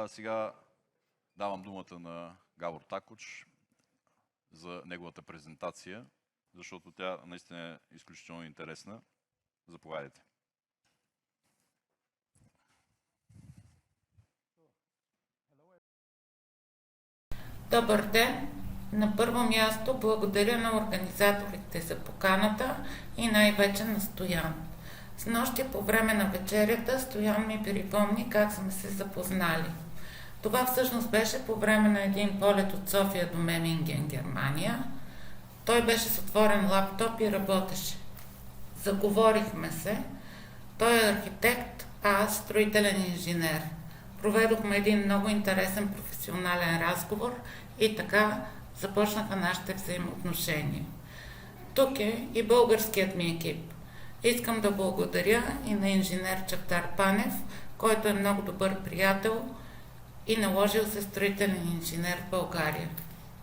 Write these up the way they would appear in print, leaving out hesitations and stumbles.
Сега давам думата на Габор Такоч за неговата презентация, защото тя наистина е изключително интересна. Заповядайте. Добър ден! На първо място благодаря на организаторите за поканата и най-вече на Стоян. Снощи по време на вечерята Стоян ми припомни как сме се запознали. Това всъщност беше по време на един полет от София до Меминген, Германия. Той беше с отворен лаптоп и работеше. Заговорихме се. Той е архитект, а аз строителен инженер. Проведохме един много интересен професионален разговор и така започнаха нашите взаимоотношения. Тук е и българският ми екип. Искам да благодаря и на инженер Чавдар Панев, който е много добър приятел и наложил се строителен инженер в България.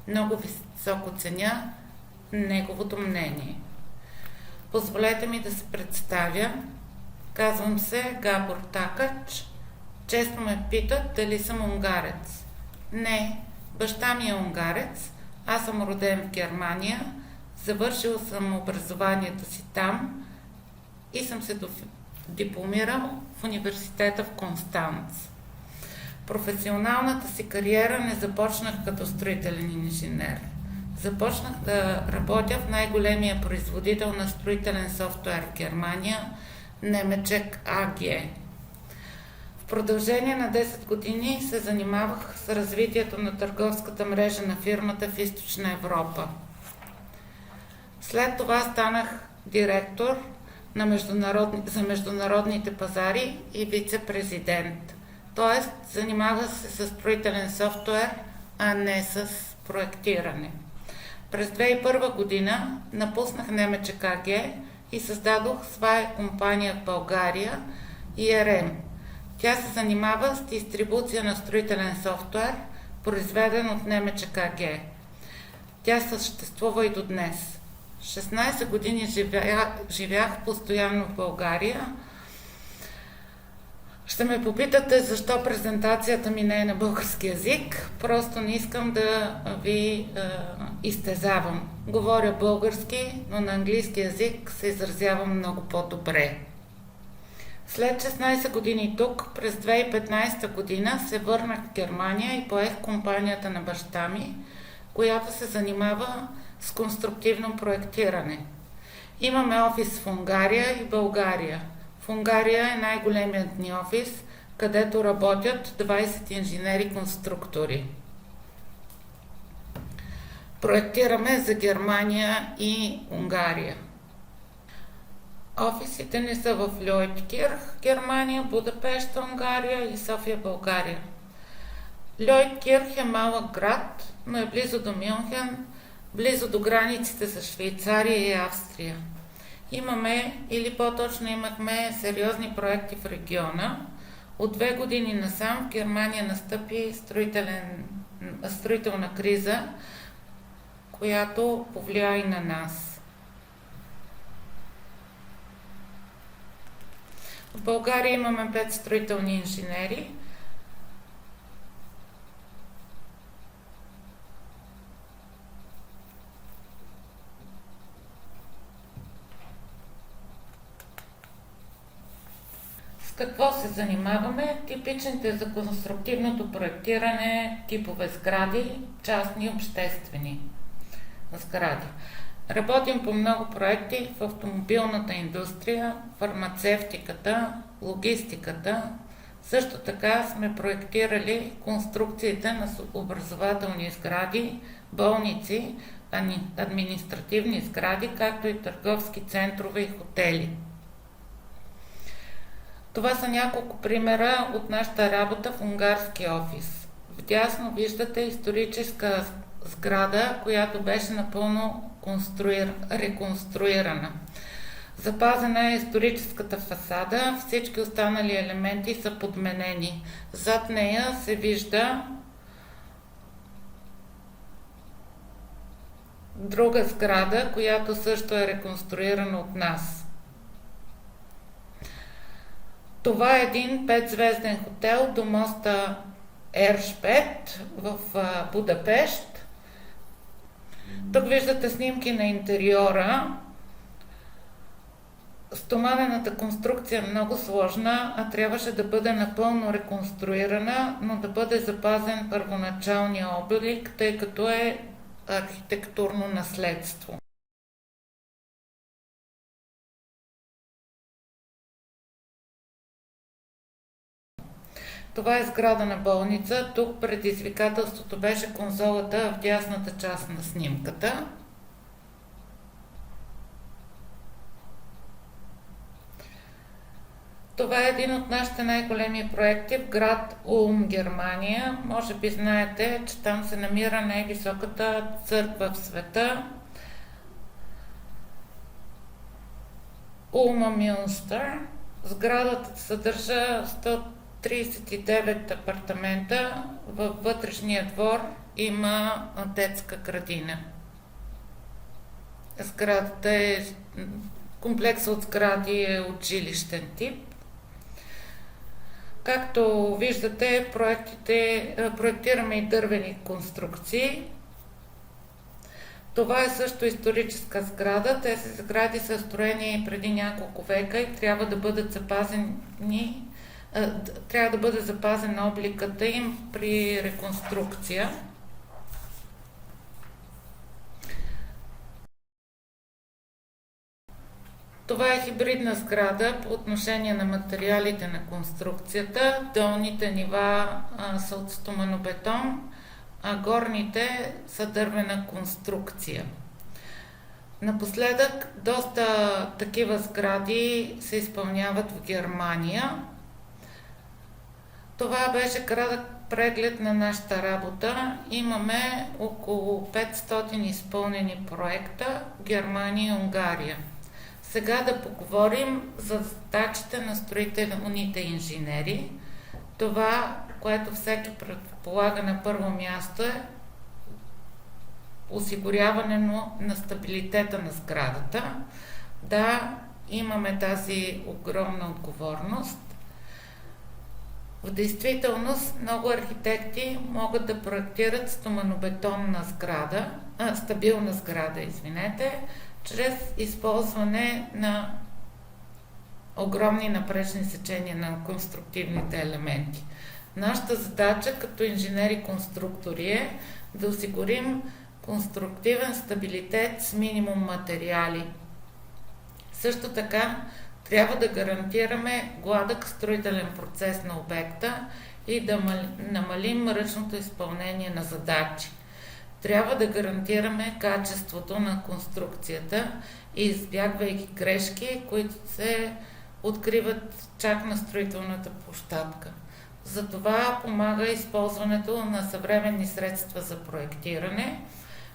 Много високо ценя неговото мнение. Позволете ми да се представя. Казвам се Габор Такач. Често ме питат дали съм унгарец. Не, баща ми е унгарец. Аз съм роден в Германия. Завършил съм образованието си там и съм се дипломирал в университета в Констанц. Професионалната си кариера не започнах като строителен инженер. Започнах да работя в най-големия производител на строителен софтуер в Германия, Nemetschek AG. В продължение на 10 години се занимавах с развитието на търговската мрежа на фирмата в Източна Европа. След това станах директор за международните пазари и вице-президент. Тоест, занимавах се с строителен софтуер, а не с проектиране. През 2001 година напуснах Nemetschek AG и създадох своя компания в България, ERM. Тя се занимава с дистрибуция на строителен софтуер, произведен от Nemetschek AG. Тя съществува и до днес. 16 години живях постоянно в България. Ще ме попитате защо презентацията ми не е на български язик. Просто не искам да ви изтезавам. Говоря български, но на английски язик се изразявам много по-добре. След 16 години тук, през 2015 година се върнах в Германия и поех компанията на баща ми, която се занимава с конструктивно проектиране. Имаме офис в Унгария и България. В Унгария е най-големият ни офис, където работят 20 инженери-конструктори. Проектираме за Германия и Унгария. Офисите ни са в Льойткирх, Германия, Будапеща, Унгария и София, България. Льойткирх е малък град, но е близо до Мюнхен, близо до границите с Швейцария и Австрия. Имаме, или по-точно имахме сериозни проекти в региона. От 2 години насам в Германия настъпи строителна криза, която повлия и на нас. В България имаме 5 строителни инженери. С какво се занимаваме? Типичните за конструктивното проектиране, типове сгради, частни и обществени сгради. Работим по много проекти в автомобилната индустрия, фармацевтиката, логистиката. Също така сме проектирали конструкциите на образователни сгради, болници, административни сгради, както и търговски центрове и хотели. Това са няколко примера от нашата работа в унгарски офис. Вдясно виждате историческа сграда, която беше напълно реконструирана. Запазена е историческата фасада, всички останали елементи са подменени. Зад нея се вижда друга сграда, която също е реконструирана от нас. Това е един 5-звезден хотел до моста Ершпет в Будапешт. Тук виждате снимки на интериора. Стоманената конструкция е много сложна, а трябваше да бъде напълно реконструирана, но да бъде запазен първоначалния облик, тъй като е архитектурно наследство. Това е сграда на болница. Тук предизвикателството беше конзолата в дясната част на снимката. Това е един от нашите най-големи проекти в град Улм, Германия. Може би знаете, че там се намира най-високата църква в света. Улма Мюнстър. Сградата съдържа 139 апартамента. Във вътрешния двор има детска градина. Сградата е комплекс от сгради е от жилищен тип. Както виждате, проектираме и дървени конструкции. Това е също историческа сграда. Тези сгради са строени преди няколко века и трябва да бъдат запазени, трябва да бъде запазена обликата им при реконструкция. Това е хибридна сграда по отношение на материалите на конструкцията. Долните нива са от стоманобетон, а горните са дървена конструкция. Напоследък доста такива сгради се изпълняват в Германия. Това беше кратък преглед на нашата работа. Имаме около 500 изпълнени проекта в Германия и Унгария. Сега да поговорим за задачите на строителните инженери. Това, което всеки предполага на първо място е осигуряване на стабилитета на сградата. Да, имаме тази огромна отговорност. В действителност много архитекти могат да проектират стоманобетонна сграда, стабилна сграда, чрез използване на огромни напречни сечения на конструктивните елементи. Нашата задача като инженери-конструктори е да осигурим конструктивен стабилитет с минимум материали. Също така трябва да гарантираме гладък строителен процес на обекта и да намалим ръчното изпълнение на задачи. Трябва да гарантираме качеството на конструкцията, избягвайки грешки, които се откриват чак на строителната площадка. Затова помага използването на съвременни средства за проектиране,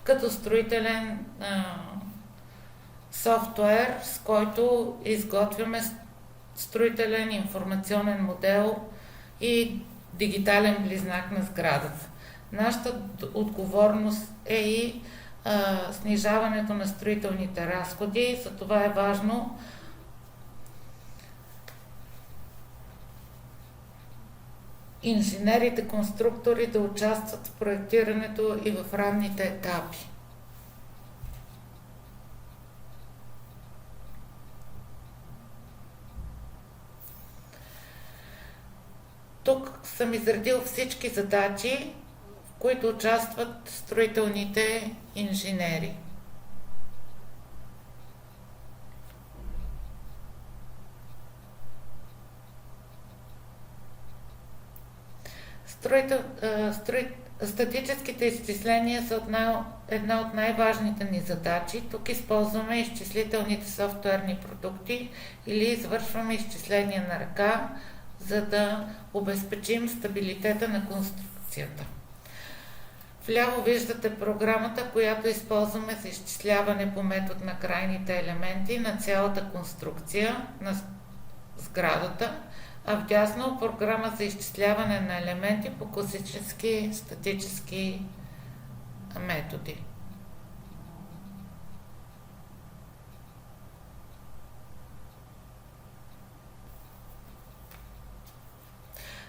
като строителен софтуер, с който изготвяме строителен информационен модел и дигитален близнак на сградата. Нашата отговорност е и снижаването на строителните разходи, за това е важно инженерите, конструктори да участват в проектирането и в ранните етапи. Тук съм изредил всички задачи, в които участват строителните инженери. Статическите изчисления са една от най-важните ни задачи. Тук използваме изчислителните софтуерни продукти или извършваме изчисления на ръка, за да обезпечим стабилитета на конструкцията. Вляво виждате програмата, която използваме за изчисляване по метод на крайните елементи на цялата конструкция на сградата, а вдясно програма за изчисляване на елементи по класически статически методи.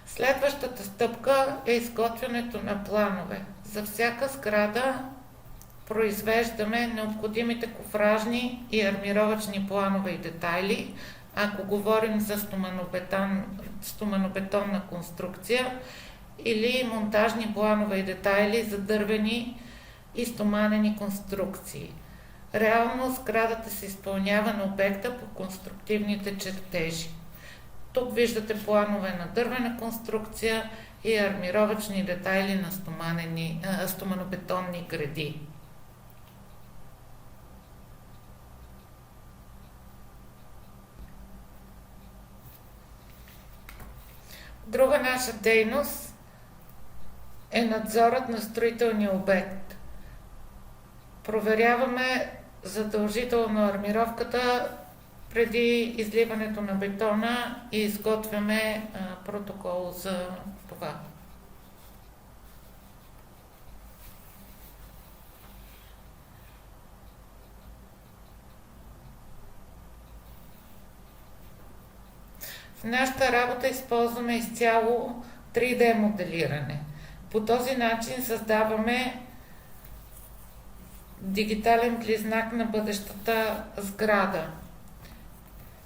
Следващата стъпка е изготвянето на планове. За всяка сграда произвеждаме необходимите кофражни и армировъчни планове и детайли. Ако говорим за стоманобетонна конструкция, или монтажни планове и детайли за дървени и стоманени конструкции. Реално сградата се изпълнява на обекта по конструктивните чертежи. Тук виждате планове на дървена конструкция и армировъчни детайли на стоманобетонни греди. Друга наша дейност е надзорът на строителния обект. Проверяваме задължително армировката преди изливането на бетона и изготвяме протокол за това. В нашата работа използваме изцяло 3D моделиране. По този начин създаваме дигитален близнак на бъдещата сграда.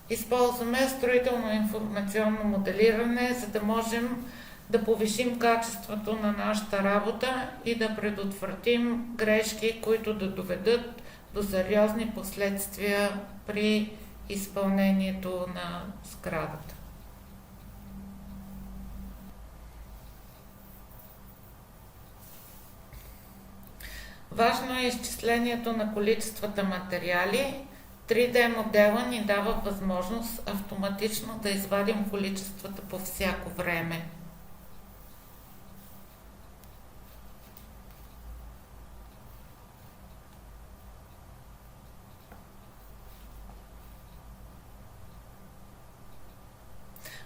Използваме строително-информационно моделиране, за да можем да повишим качеството на нашата работа и да предотвратим грешки, които да доведат до сериозни последствия при изпълнението на сградата. Важно е изчислението на количествата материали. 3D модела ни дава възможност автоматично да извадим количествата по всяко време.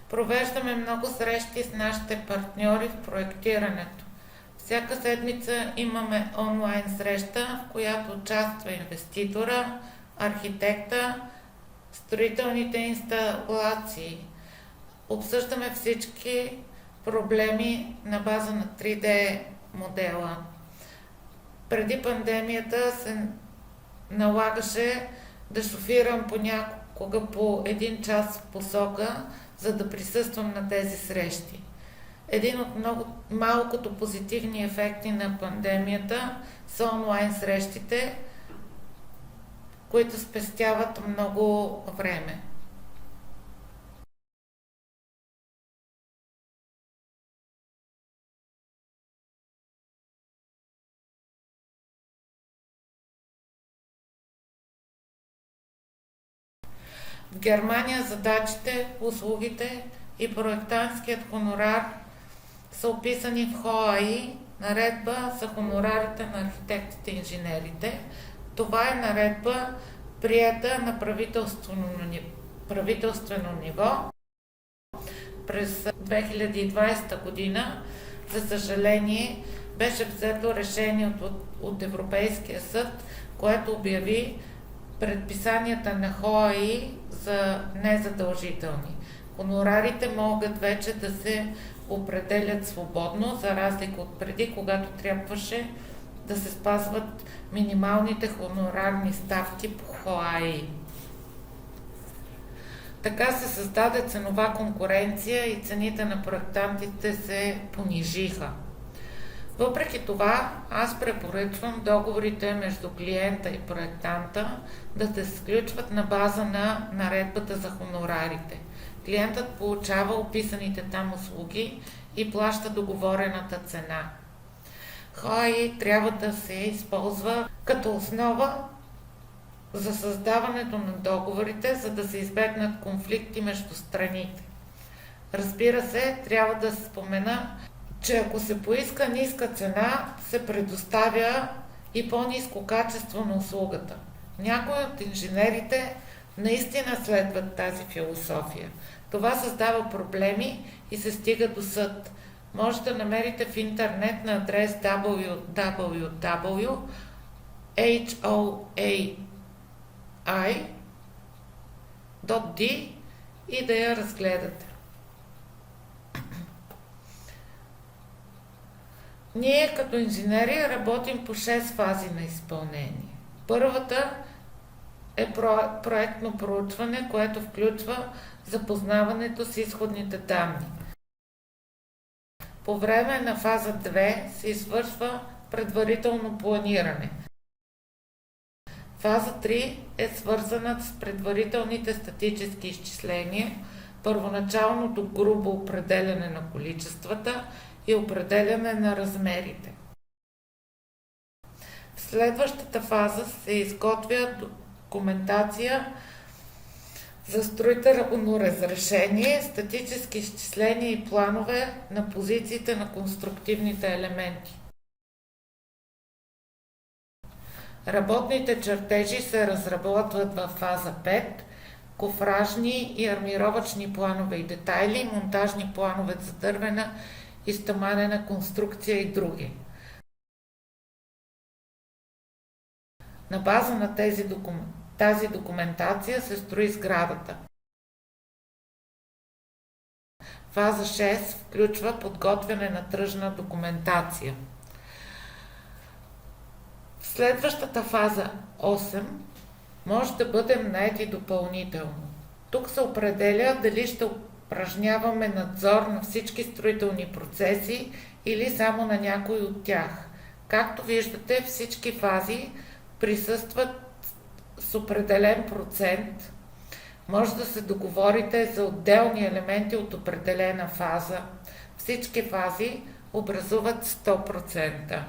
Провеждаме много срещи с нашите партньори в проектирането. Всяка седмица имаме онлайн среща, в която участва инвеститора, архитекта, строителните инсталации. Обсъждаме всички проблеми на база на 3D модела. Преди пандемията се налагаше да шофирам понякога по 1 час в посока, за да присъствам на тези срещи. Един от много малкото позитивни ефекти на пандемията са онлайн срещите, които спестяват много време. В Германия задачите, услугите и проектантският хонорар са описани в ХОАИ, наредба за хонорарите на архитектите и инженерите. Това е наредба, приета на правителствено ниво през 2020 година. За съжаление, беше взето решение от Европейския съд, което обяви предписанията на ХОАИ за незадължителни. Хонорарите могат вече да се определят свободно, за разлика от преди, когато трябваше да се спазват минималните хонорарни ставки по ХОАИ. Така се създаде ценова конкуренция и цените на проектантите се понижиха. Въпреки това, аз препоръчвам договорите между клиента и проектанта да се сключват на база на наредбата за хонорарите. Клиентът получава описаните там услуги и плаща договорената цена. ХОАИ трябва да се използва като основа за създаването на договорите, за да се избегнат конфликти между страните. Разбира се, трябва да се спомена, че ако се поиска ниска цена, се предоставя и по-ниско качество на услугата. Някои от инженерите наистина следват тази философия. Това създава проблеми и се стига до съд. Може да намерите в интернет на адрес www.hoai.d и да я разгледате. Ние като инженери работим по 6 фази на изпълнение. Първата е проектно проучване, което включва запознаването с изходните данни. По време на фаза 2 се извършва предварително планиране. Фаза 3 е свързана с предварителните статически изчисления, първоначалното грубо определяне на количествата и определяне на размерите. В следващата фаза се изготвя документация за строително разрешение, статически изчисления и планове на позициите на конструктивните елементи. Работните чертежи се разработват в фаза 5, кофражни и армировъчни планове и детайли, монтажни планове за дървена и стоманена конструкция и други. На база на тази документация се строи сградата. Фаза 6 включва подготвяне на тръжна документация. В следващата фаза 8 може да бъдем наети допълнително. Тук се определя дали ще упражняваме надзор на всички строителни процеси или само на някои от тях. Както виждате, всички фази присъстват с определен процент. Може да се договорите за отделни елементи от определена фаза. Всички фази образуват 100%.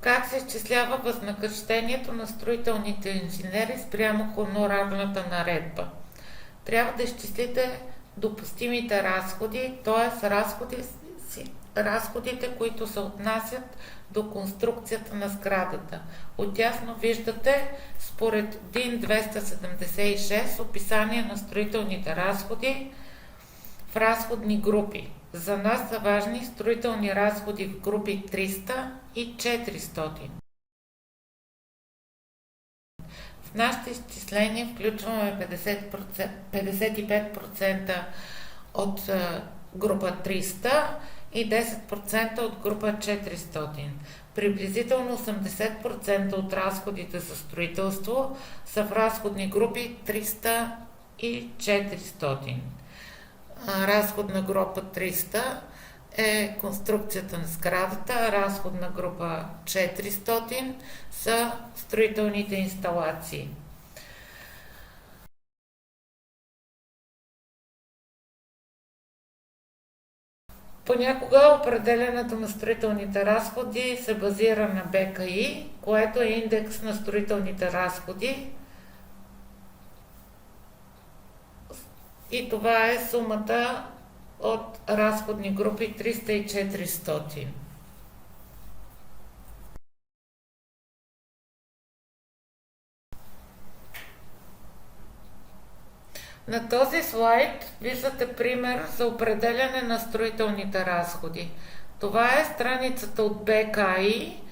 Как се изчислява възнаграждението на строителните инженери спрямо хонорарната наредба? Трябва да изчислите допустимите разходи, т.е. разходите, които се отнасят до конструкцията на сградата. Отдясно виждате според ДИН 276 описание на строителните разходи в разходни групи. За нас са важни строителни разходи в групи 300 и 400. В нашите изчисления включваме 55% от група 300 и 10% от група 400. Приблизително 80% от разходите за строителство са в разходни групи 300 и 400. Разходна група 300 е конструкцията на сградата, разходна група 400 са строителните инсталации. Понякога определянето на строителните разходи се базира на БКИ, което е индекс на строителните разходи. И това е сумата от разходни групи 300 и 400. На този слайд виждате пример за определяне на строителните разходи. Това е страницата от БКИ.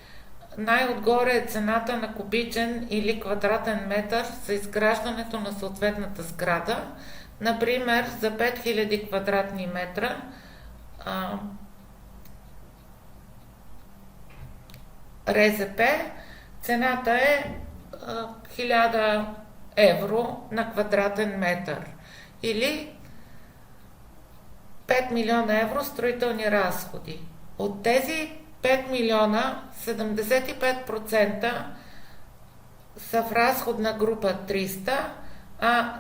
Най-отгоре е цената на кубичен или квадратен метър за изграждането на съответната сграда. Например, за 5000 квадратни метра РЗП цената е 1000 евро на квадратен метър или 5 милиона евро строителни разходи. От тези 5 милиона 75% са в разходна група 300, а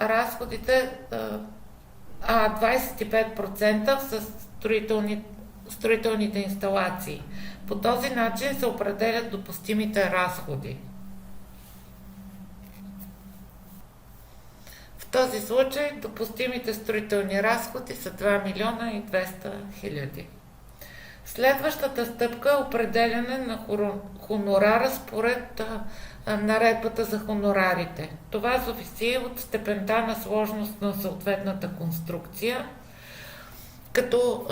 25% са строителните инсталации. По този начин се определят допустимите разходи. В този случай допустимите строителни разходи са 2 милиона и 200 хиляди. Следващата стъпка е определяне на хонорара според наредбата за хонорарите. Това зависи от степента на сложност на съответната конструкция, като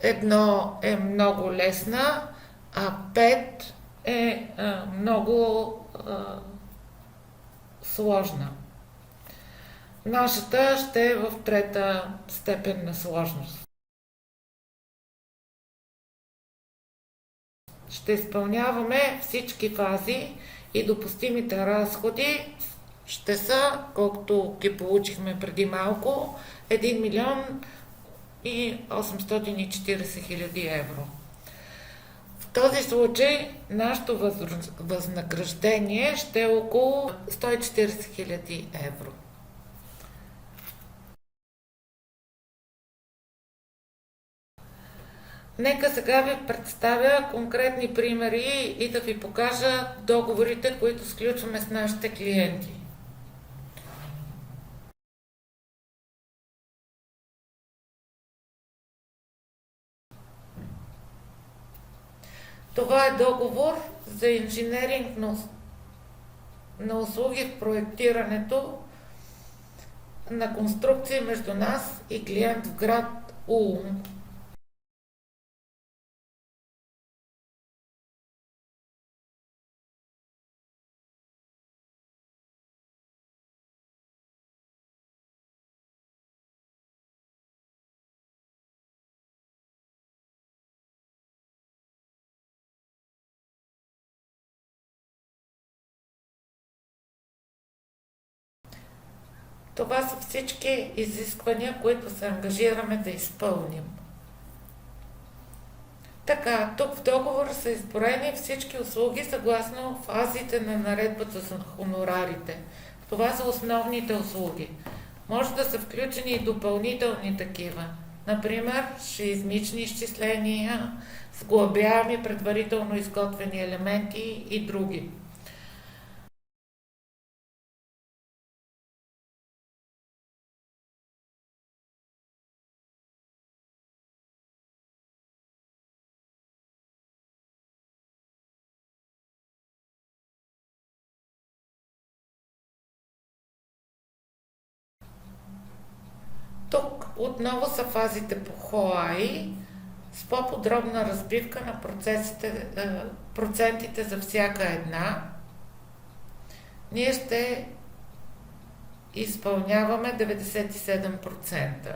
1 е много лесна, а 5 е много сложна. Нашата ще е в трета степен на сложност. Ще изпълняваме всички фази и допустимите разходи ще са, колкото ги получихме преди малко, 1 милион и 840 хиляди евро. В този случай нашето възнаграждение ще е около 140 хиляди евро. Нека сега ви представя конкретни примери и да ви покажа договорите, които сключваме с нашите клиенти. Това е договор за инженеринг на услуги в проектирането на конструкции между нас и клиент в град Улм. Това са всички изисквания, които се ангажираме да изпълним. Така, тук в договора са изброени всички услуги съгласно фазите на наредбата за хонорарите. Това са основните услуги. Може да са включени и допълнителни такива. Например, шизмични изчисления, сглобяеми предварително изготвени елементи и други. Тук отново са фазите по ХОАИ с по-подробна разбивка на процентите за всяка една. Ние ще изпълняваме 97%.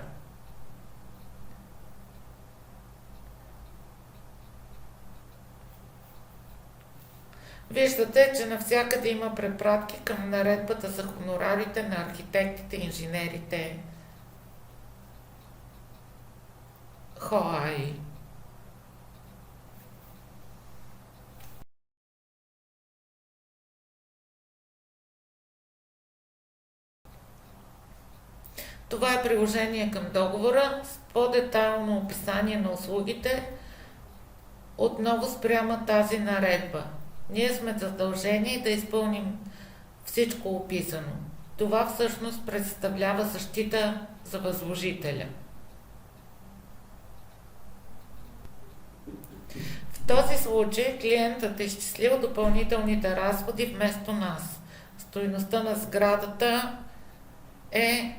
Виждате, че навсякъде има препратки към наредбата за хонорарите на архитектите и инженерите ХОАИ. Това е приложение към договора с по-детайлно описание на услугите, отново спрямо тази наредба. Ние сме задължени да изпълним всичко описано. Това всъщност представлява защита за възложителя. В този случай клиентът е изчислил допълнителните разходи вместо нас. Стойността на сградата е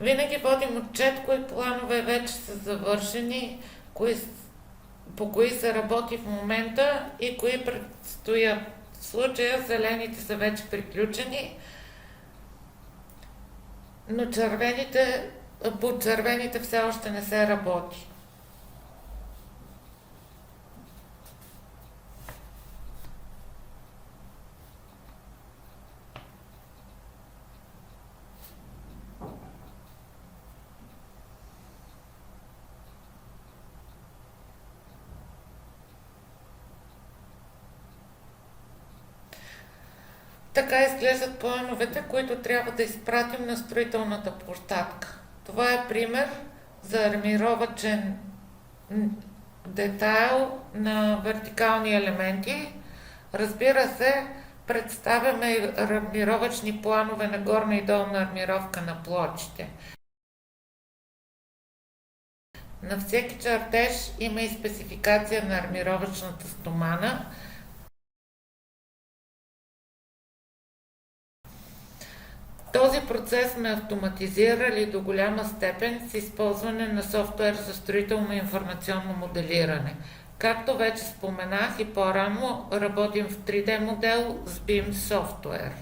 Винаги водим отчет, кои планове вече са завършени, по кои се работи в момента и кои предстоят. В случая зелените са вече приключени, но по червените все още не се работи. Така изглеждат плановете, които трябва да изпратим на строителната площадка. Това е пример за армировачен детайл на вертикални елементи. Разбира се, представяме и армировачни планове на горна и долна армировка на плочите. На всеки чертеж има и спецификация на армировачната стомана. Този процес сме автоматизирали до голяма степен с използване на софтуер за строително-информационно моделиране. Както вече споменах и по-рано, работим в 3D модел с BIM софтуер.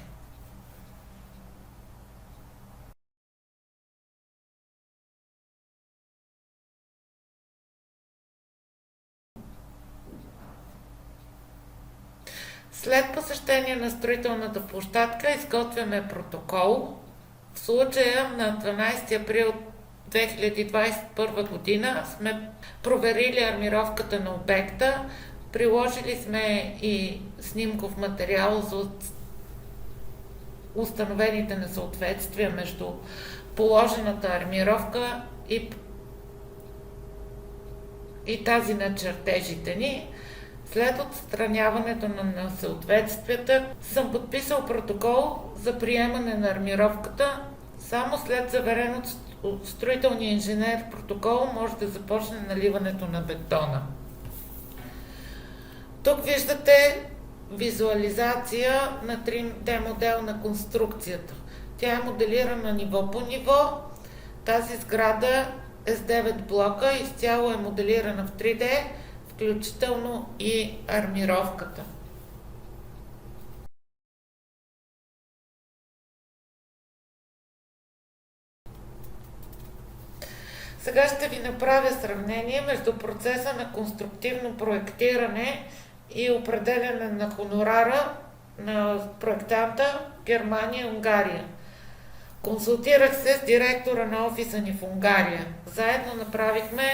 След посещение на строителната площадка изготвяме протокол. В случая на 12 април 2021 година сме проверили армировката на обекта, приложили сме и снимков материал за установените несъответствия между положената армировка и тази на чертежите ни. След отстраняването на несъответствията съм подписал протокол за приемане на армировката. Само след заверен от строителния инженер протокол може да започне наливането на бетона. Тук виждате визуализация на 3D модел на конструкцията. Тя е моделирана ниво по ниво. Тази сграда е с 9 блока, изцяло е моделирана в 3D, включително и армировката. Сега ще ви направя сравнение между процеса на конструктивно проектиране и определяне на хонорара на проектанта Германия и Унгария. Консултирах се с директора на офиса ни в Унгария. Заедно направихме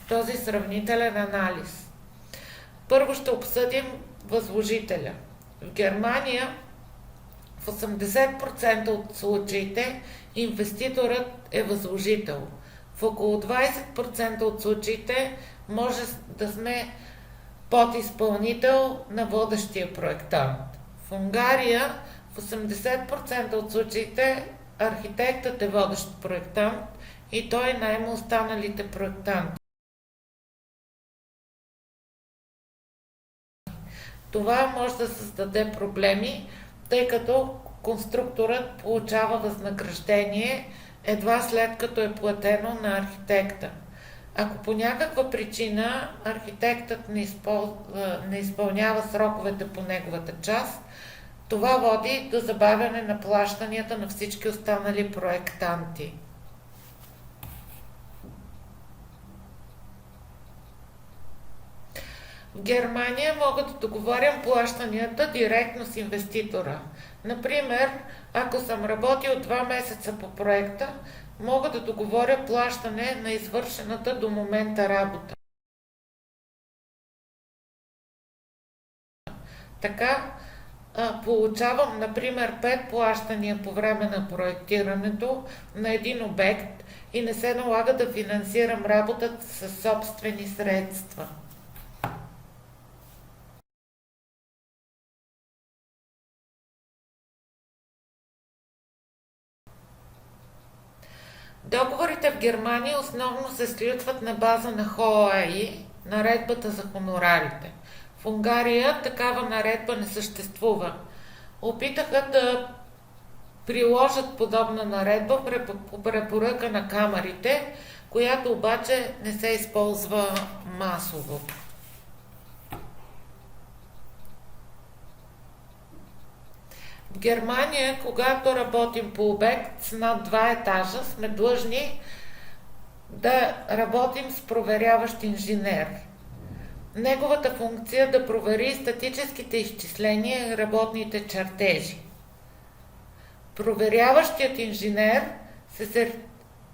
този сравнителен анализ. Първо ще обсъдим възложителя. В Германия в 80% от случаите инвеститорът е възложител. В около 20% от случаите може да сме подизпълнител на водещия проектант. В Унгария в 80% от случаите архитектът е водещ проектант и той наема останалите проектанти. Това може да създаде проблеми, тъй като конструкторът получава възнаграждение едва след като е платено на архитекта. Ако по някаква причина архитектът не изпълнява сроковете по неговата част, това води до забавяне на плащанията на всички останали проектанти. В Германия мога да договарям плащанията директно с инвеститора. Например, ако съм работил 2 месеца по проекта, мога да договоря плащане на извършената до момента работа. Така получавам, например, 5 плащания по време на проектирането на един обект и не се налага да финансирам работата със собствени средства. Договорите в Германия основно се сключват на база на ХОАИ, наредбата за хонорарите. В Унгария такава наредба не съществува. Опитаха да приложат подобна наредба по препоръка на камарите, която обаче не се използва масово. В Германия, когато работим по обект с над 2 етажа, сме длъжни да работим с проверяващ инженер. Неговата функция е да провери статическите изчисления и работните чертежи. Проверяващият инженер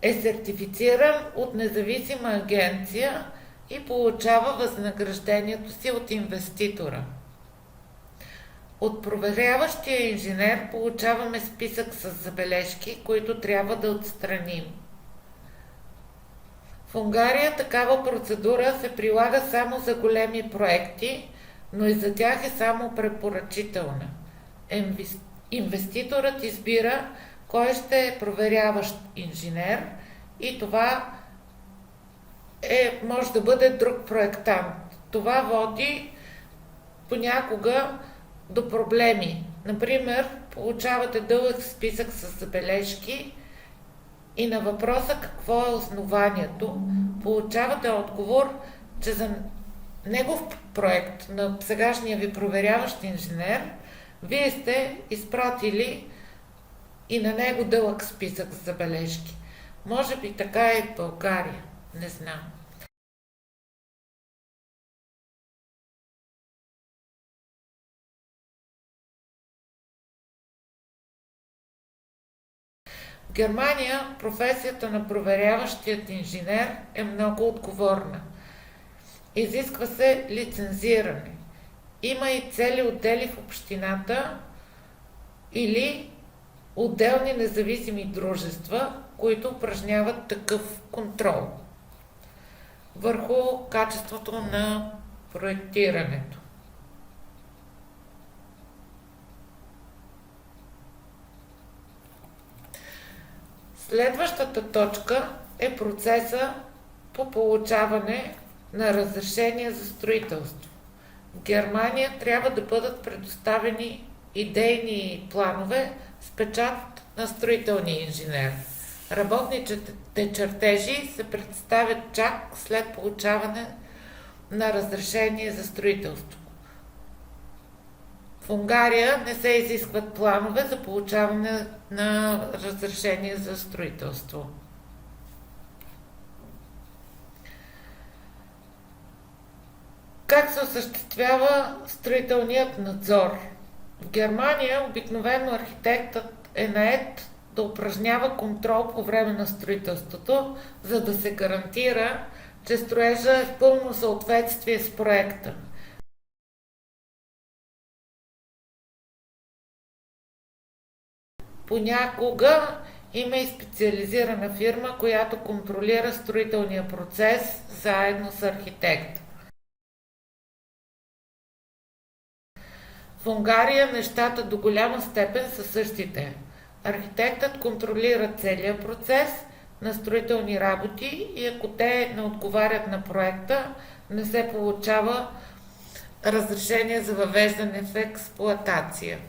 е сертифициран от независима агенция и получава възнаграждението си от инвеститора. От проверяващия инженер получаваме списък с забележки, които трябва да отстраним. В Унгария такава процедура се прилага само за големи проекти, но и за тях е само препоръчителна. Инвеститорът избира кой ще е проверяващ инженер и това може да бъде друг проектант. Това води понякога до проблеми. Например, получавате дълъг списък с забележки и на въпроса какво е основанието, получавате отговор, че за негов проект на сегашния ви проверяващ инженер, вие сте изпратили и на него дълъг списък с забележки. Може би така е и в България, не знам. В Германия професията на проверяващият инженер е много отговорна. Изисква се лицензиране. Има и цели отдели в общината или отделни независими дружества, които упражняват такъв контрол върху качеството на проектирането. Следващата точка е процеса по получаване на разрешение за строителство. В Германия трябва да бъдат предоставени идейни планове с печат на строителния инженер. Работните чертежи се представят чак след получаване на разрешение за строителство. В Унгария не се изискват планове за получаване на разрешение за строителство. Как се осъществява строителният надзор? В Германия обикновено архитектът е нает да упражнява контрол по време на строителството, за да се гарантира, че строежа е в пълно съответствие с проекта. Понякога има и специализирана фирма, която контролира строителния процес заедно с архитект. В Унгария нещата до голяма степен са същите. Архитектът контролира целия процес на строителни работи и ако те не отговарят на проекта, не се получава разрешение за въвеждане в експлоатация.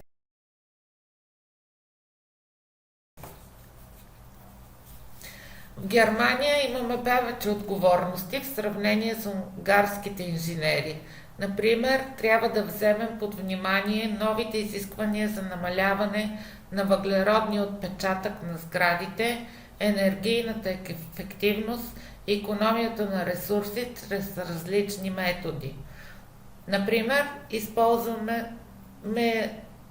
В Германия имаме повече отговорности в сравнение с унгарските инженери. Например, трябва да вземем под внимание новите изисквания за намаляване на въглеродния отпечатък на сградите, енергийната ефективност и икономията на ресурси чрез различни методи. Например, използваме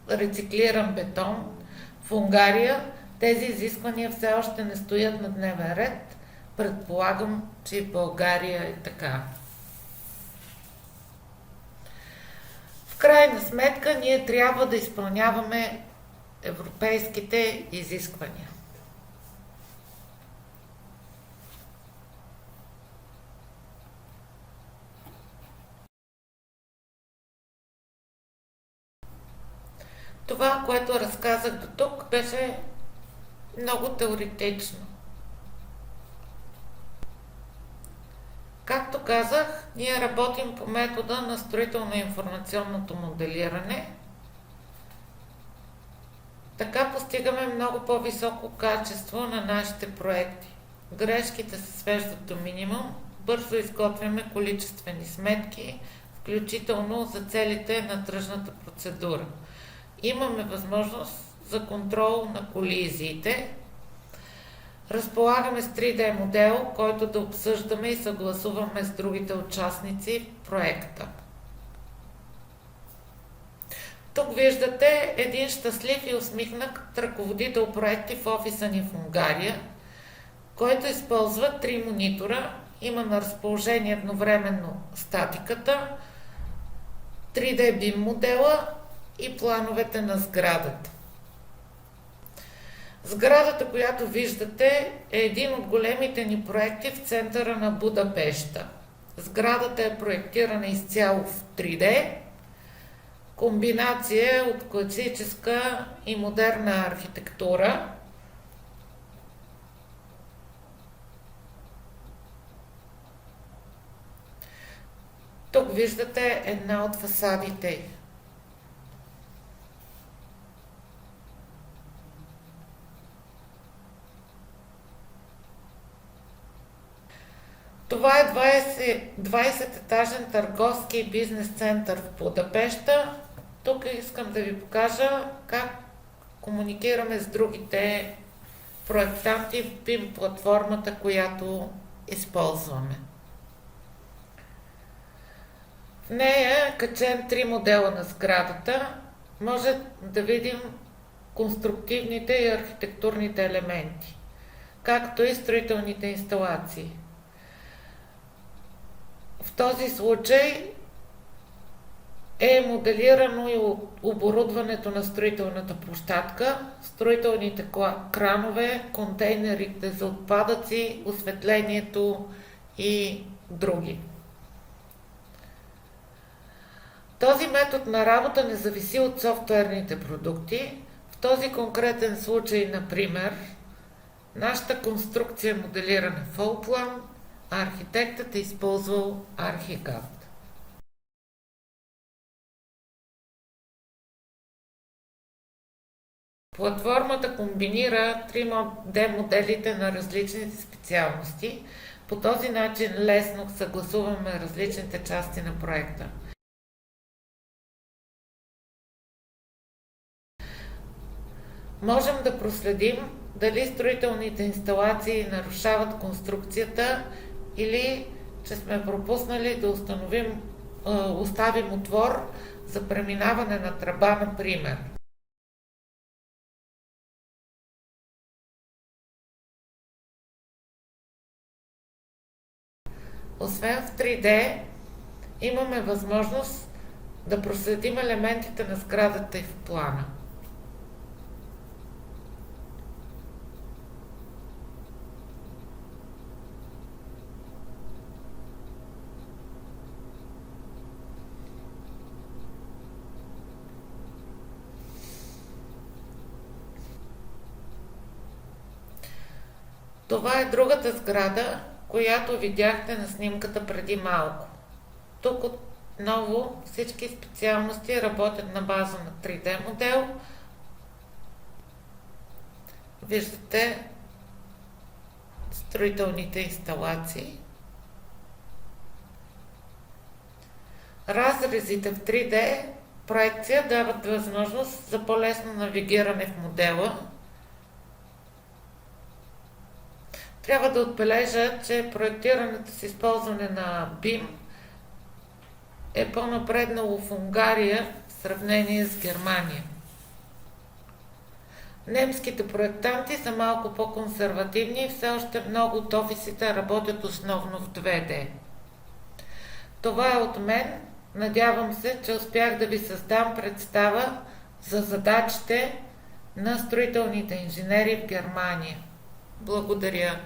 рециклиран бетон. В Унгария тези изисквания все още не стоят на дневен ред. Предполагам, че и в България е така. В крайна сметка, ние трябва да изпълняваме европейските изисквания. Това, което разказах до тук, беше много теоретично. Както казах, ние работим по метода на строително-информационното моделиране. Така постигаме много по-високо качество на нашите проекти. Грешките се свеждат до минимум, бързо изготвяме количествени сметки, включително за целите на тръжната процедура. Имаме възможност за контрол на колизиите. Разполагаме с 3D модел, който да обсъждаме и съгласуваме с другите участници в проекта. Тук виждате един щастлив и усмихнат ръководител проекти в офиса ни в Унгария, който използва 3 монитора, има на разположение едновременно статиката, 3D BIM модела и плановете на сградата. Сградата, която виждате, е един от големите ни проекти в центъра на Будапеща. Сградата е проектирана изцяло в 3D, комбинация от класическа и модерна архитектура. Тук виждате една от фасадите. Това е 20-етажен търговски и бизнес център в Будапеща. Тук искам да ви покажа как комуникираме с другите проектанти в BIM платформата, която използваме. В нея е качен 3 модела на сградата. Може да видим конструктивните и архитектурните елементи, както и строителните инсталации. В този случай е моделирано и оборудването на строителната площадка, строителните кранове, контейнерите за отпадъци, осветлението и други. Този метод на работа не зависи от софтуерните продукти. В този конкретен случай, например, нашата конструкция е моделирана в Allplan, а архитектът е използвал Archicad. Платформата комбинира 3D моделите на различните специалности. По този начин лесно съгласуваме различните части на проекта. Можем да проследим дали строителните инсталации нарушават конструкцията или че сме пропуснали да оставим отвор за преминаване на тръба, например. Освен в 3D, имаме възможност да проследим елементите на сградата и в плана. Това е другата сграда, която видяхте на снимката преди малко. Тук отново всички специалности работят на база на 3D модел. Виждате строителните инсталации. Разрезите в 3D проекция дават възможност за по-лесно навигиране в модела. Трябва да отбележа, че проектирането с използване на BIM е по-напреднало в Унгария в сравнение с Германия. Немските проектанти са малко по-консервативни и все още много от офисите работят основно в 2D. Това е от мен. Надявам се, че успях да ви създам представа за задачите на строителните инженери в Германия. Благодаря.